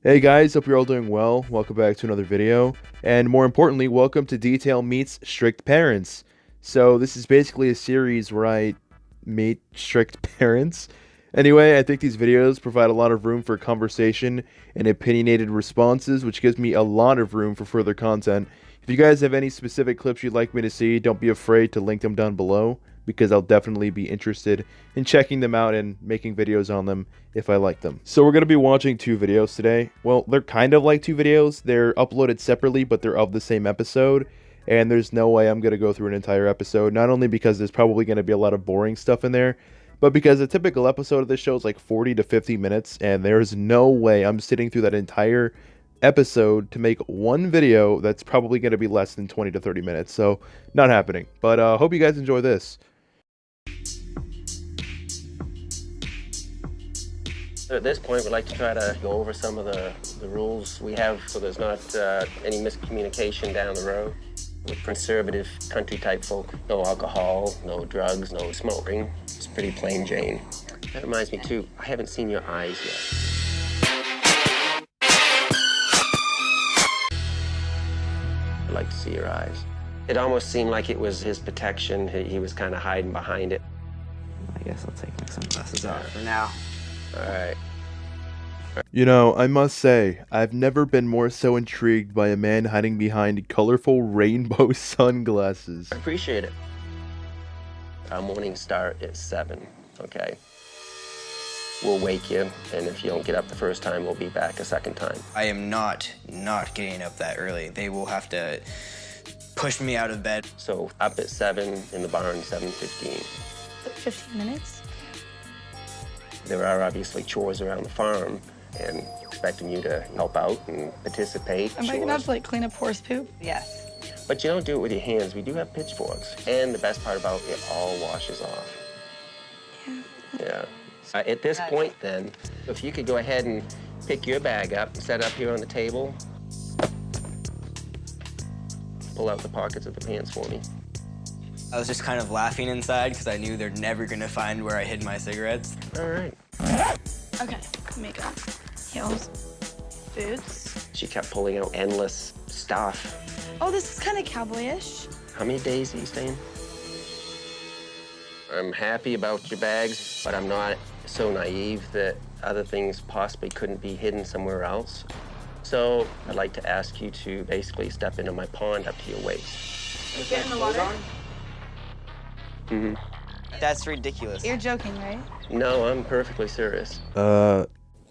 Hey guys, hope you're all doing well. Welcome back to another video. And more importantly, welcome to Detail Meets Strict Parents. So this is basically a series where I meet strict parents. Anyway, I think these videos provide a lot of room for conversation and opinionated responses, which gives me a lot of room for further content. If you guys have any specific clips you'd like me to see, don't be afraid to link them down below, because I'll definitely be interested in checking them out and making videos on them if I like them. So we're going to be watching two videos today. Well, they're kind of like two videos. They're uploaded separately, but they're of the same episode. And there's no way I'm going to go through an entire episode, not only because there's probably going to be a lot of boring stuff in there, but because a typical episode of this show is like 40 to 50 minutes, and there's no way I'm sitting through that entire episode to make one video that's probably going to be less than 20 to 30 minutes. So not happening. But hope you guys enjoy this. At this point, we'd like to try to go over some of the rules we have so there's not any miscommunication down the road. With conservative country-type folk, no alcohol, no drugs, no smoking. It's pretty plain Jane. That reminds me, too, I haven't seen your eyes yet. I'd like to see your eyes. It almost seemed like it was his protection. He was kind of hiding behind it. I guess I'll take my sunglasses off for now. All right. You know, I must say, I've never been more so intrigued by a man hiding behind colorful rainbow sunglasses. I appreciate it. Our morning start is 7, okay? We'll wake you, and if you don't get up the first time, we'll be back a second time. I am not getting up that early. They will have to push me out of bed. So up at 7, in the barn, 7:15. 15 minutes? There are obviously chores around the farm, and expecting you to help out and participate. Am I gonna have to like clean up horse poop? Yes. But you don't do it with your hands. We do have pitchforks. And the best part about it all washes off. Yeah. At this point then, if you could go ahead and pick your bag up and set it up here on the table. Pull out the pockets of the pants for me. I was just kind of laughing inside because I knew they're never gonna find where I hid my cigarettes. All right. Okay, makeup, heels, boots. She kept pulling out endless stuff. Oh, this is kind of cowboyish. How many days are you staying? I'm happy about your bags, but I'm not so naive that other things possibly couldn't be hidden somewhere else. So I'd like to ask you to basically step into my pond up to your waist. Get in the water? Mm-hmm. That's ridiculous. You're joking, right? No, I'm perfectly serious.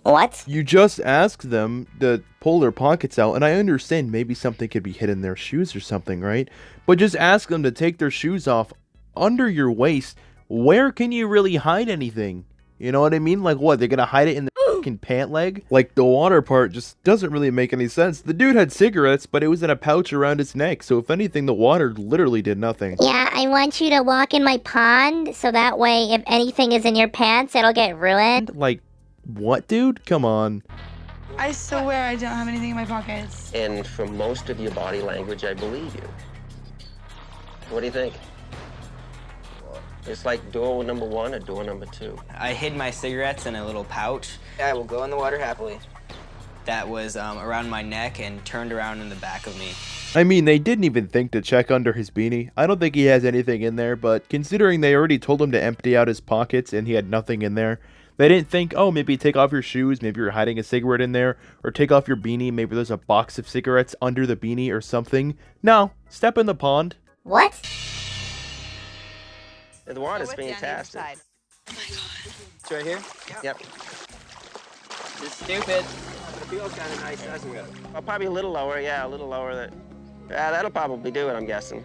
What? You just asked them to pull their pockets out, and I understand maybe something could be hidden in their shoes or something, right? But just ask them to take their shoes off under your waist. Where can you really hide anything? You know what I mean? Like what, they're gonna hide it in the fucking pant leg? Like the water part just doesn't really make any sense. The dude had cigarettes, but it was in a pouch around his neck, so if anything, the water literally did nothing. Yeah, I want you to walk in my pond so that way if anything is in your pants, it'll get ruined. Like, what, dude? Come on. I swear I don't have anything in my pockets. And from most of your body language, I believe you. What do you think? It's like door number 1 or door number 2. I hid my cigarettes in a little pouch. I will go in the water happily. That was around my neck and turned around in the back of me. I mean, they didn't even think to check under his beanie. I don't think he has anything in there, but considering they already told him to empty out his pockets and he had nothing in there, they didn't think, oh, maybe take off your shoes, maybe you're hiding a cigarette in there, or take off your beanie, maybe there's a box of cigarettes under the beanie or something. No, step in the pond. What? The water's fantastic. Oh my god. It's right here? Yep. It's stupid. It feels kind of nice, doesn't it? Oh, probably a little lower, yeah, a little lower. Yeah, that'll probably do it, I'm guessing.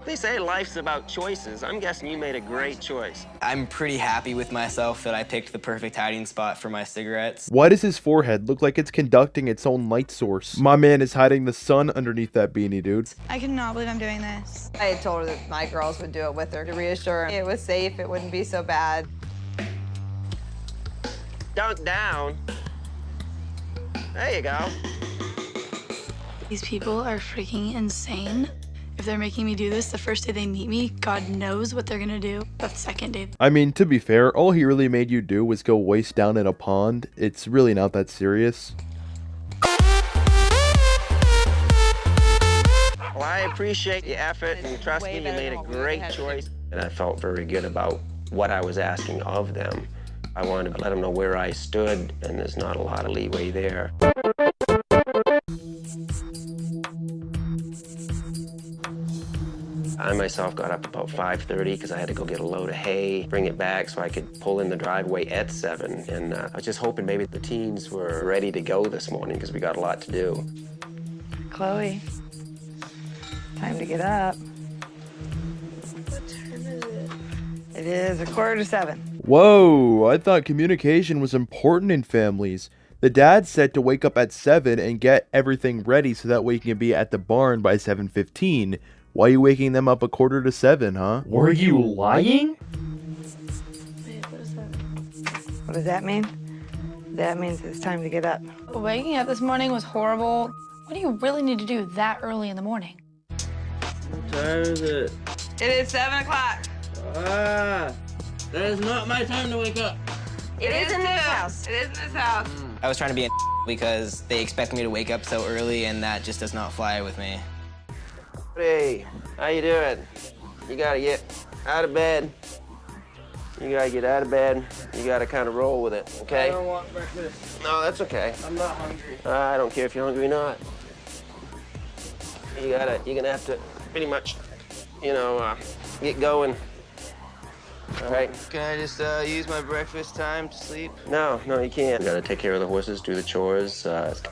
They say life's about choices. I'm guessing you made a great choice. I'm pretty happy with myself that I picked the perfect hiding spot for my cigarettes. Why does his forehead look like it's conducting its own light source? My man is hiding the sun underneath that beanie, dude. I cannot believe I'm doing this. I had told her that my girls would do it with her to reassure her it was safe, it wouldn't be so bad. Dunk down. There you go. These people are freaking insane. If they're making me do this the first day they meet me, God knows what they're gonna do the second day. I mean, to be fair, all he really made you do was go waist down in a pond. It's really not that serious. Well, I appreciate the effort, and trust me, you made a great choice. And I felt very good about what I was asking of them. I wanted to let them know where I stood, and there's not a lot of leeway there. I myself got up about 5:30 because I had to go get a load of hay, bring it back so I could pull in the driveway at 7. And I was just hoping maybe the teens were ready to go this morning because we got a lot to do. Chloe, time to get up. What time is it? It is 6:45. Whoa, I thought communication was important in families. The dad said to wake up at 7 and get everything ready so that way he can be at the barn by 7:15. Why are you waking them up 6:45, huh? Were you lying? Wait, what is that? What does that mean? That means it's time to get up. Waking up this morning was horrible. What do you really need to do that early in the morning? What time is it? It is 7 o'clock. Ah, that is not my time to wake up. It is in this house. It is in this house. I was trying to be a because they expect me to wake up so early, and that just does not fly with me. Hey, how you doing? You gotta get out of bed. You gotta get out of bed. You gotta kind of roll with it, okay? I don't want breakfast. No, that's okay. I'm not hungry. I don't care if you're hungry or not. You're gonna have to pretty much, get going. All right? Can I just use my breakfast time to sleep? No, you can't. You gotta take care of the horses, do the chores.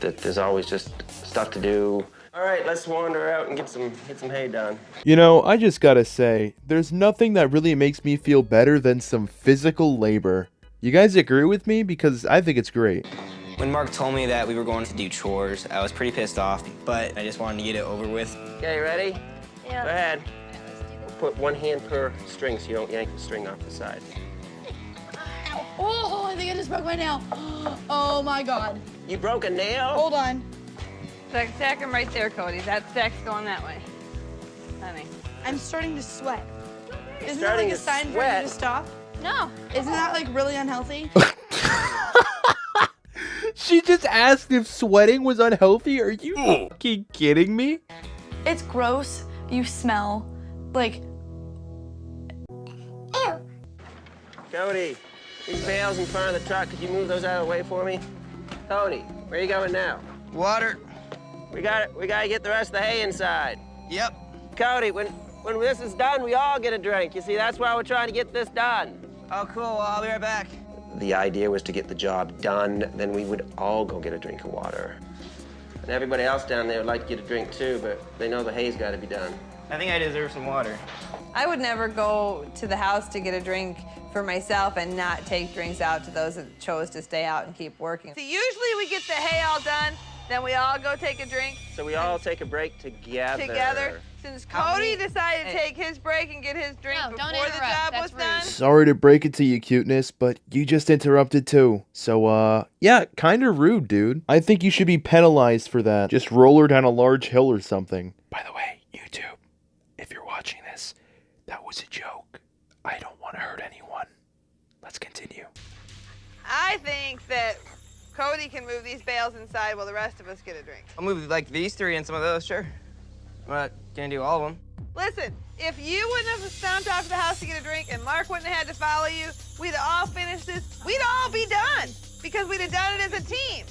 There's always just stuff to do. All right, let's wander out and get some hay done. You know, I just gotta say, there's nothing that really makes me feel better than some physical labor. You guys agree with me? Because I think it's great. When Mark told me that we were going to do chores, I was pretty pissed off, but I just wanted to get it over with. Okay, ready? Yeah. Go ahead. Put one hand per string so you don't yank the string off the side. Oh, I think I just broke my nail. Oh my God. You broke a nail? Hold on. Stack them right there, Cody. That stack's going that way. Honey. I'm starting to sweat. Isn't that Starting like a to sign for you sweat? to stop? No. Isn't that like really unhealthy? She just asked if sweating was unhealthy? Are you fucking kidding me? It's gross. You smell like. Cody, these bales in front of the truck, could you move those out of the way for me? Cody, where are you going now? Water. We gotta get the rest of the hay inside. Yep. Cody, when this is done, we all get a drink. You see, that's why we're trying to get this done. Oh, cool. Well, I'll be right back. The idea was to get the job done, then we would all go get a drink of water. And everybody else down there would like to get a drink too, but they know the hay's gotta be done. I think I deserve some water. I would never go to the house to get a drink for myself and not take drinks out to those that chose to stay out and keep working. So usually we get the hay all done, then we all go take a drink. So we all take a break together. Since Cody decided to take his break and get his drink before the job was done. Sorry to break it to you, cuteness, but you just interrupted too. So, yeah, kinda rude, dude. I think you should be penalized for that. Just roll her down a large hill or something. By the way, YouTube, if you're watching this, that was a joke. I don't want to hurt anyone. Let's continue. I think that Cody can move these bales inside while the rest of us get a drink. I'll move like these three and some of those, sure. I'm not gonna do all of them. Listen, if you wouldn't have stomped off to the house to get a drink and Mark wouldn't have had to follow you, we'd all finish this. We'd all be done because we'd have done it as a team.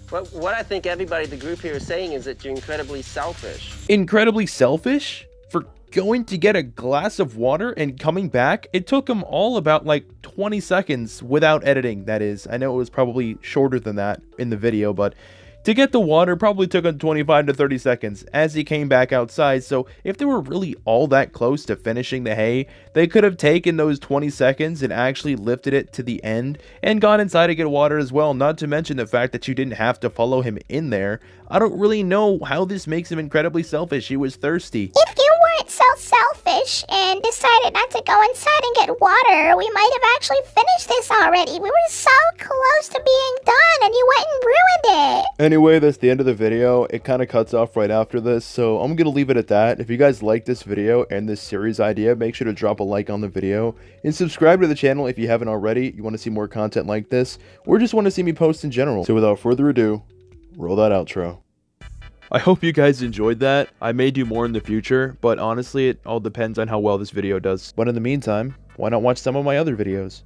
But what I think everybody in the group here is saying is that you're incredibly selfish. Incredibly selfish? For going to get a glass of water and coming back? It took them all about like 20 seconds without editing, that is. I know it was probably shorter than that in the video, but to get the water probably took him 25 to 30 seconds as he came back outside. So if they were really all that close to finishing the hay, they could have taken those 20 seconds and actually lifted it to the end and gone inside to get water as well. Not to mention the fact that you didn't have to follow him in there. I don't really know how this makes him incredibly selfish. He was thirsty. If you weren't so selfish and decided not to go inside and get water, we might have actually finished this already. We were so close to being done and you went and ruined it. Anyway, that's the end of the video. It kind of cuts off right after this, so I'm going to leave it at that. If you guys like this video and this series idea, make sure to drop a like on the video and subscribe to the channel if you haven't already. You want to see more content like this or just want to see me post in general. So without further ado, roll that outro. I hope you guys enjoyed that. I may do more in the future, but honestly, it all depends on how well this video does. But in the meantime, why not watch some of my other videos?